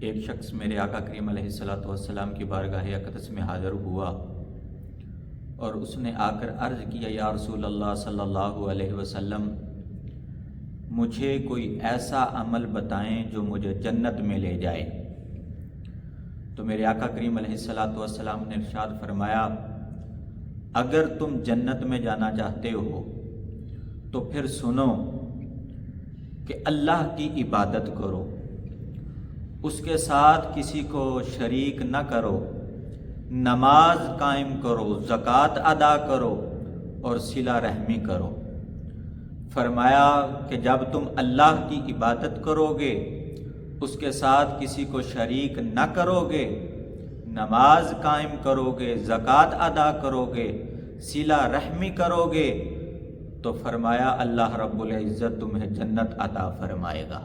ایک شخص میرے آقا کریم علیہ الصلوۃ والسلام کی بارگاہ اقدس میں حاضر ہوا اور اس نے آ کر عرض کیا، یا رسول اللہ صلی اللہ علیہ وسلم، مجھے کوئی ایسا عمل بتائیں جو مجھے جنت میں لے جائے۔ تو میرے آقا کریم علیہ الصلوۃ والسلام نے ارشاد فرمایا، اگر تم جنت میں جانا چاہتے ہو تو پھر سنو کہ اللہ کی عبادت کرو، اس کے ساتھ کسی کو شریک نہ کرو، نماز قائم کرو، زکوٰۃ ادا کرو اور صلہ رحمی کرو۔ فرمایا کہ جب تم اللہ کی عبادت کرو گے، اس کے ساتھ کسی کو شریک نہ کرو گے، نماز قائم کرو گے، زکوٰۃ ادا کرو گے، صلہ رحمی کرو گے، تو فرمایا اللہ رب العزت تمہیں جنت عطا فرمائے گا۔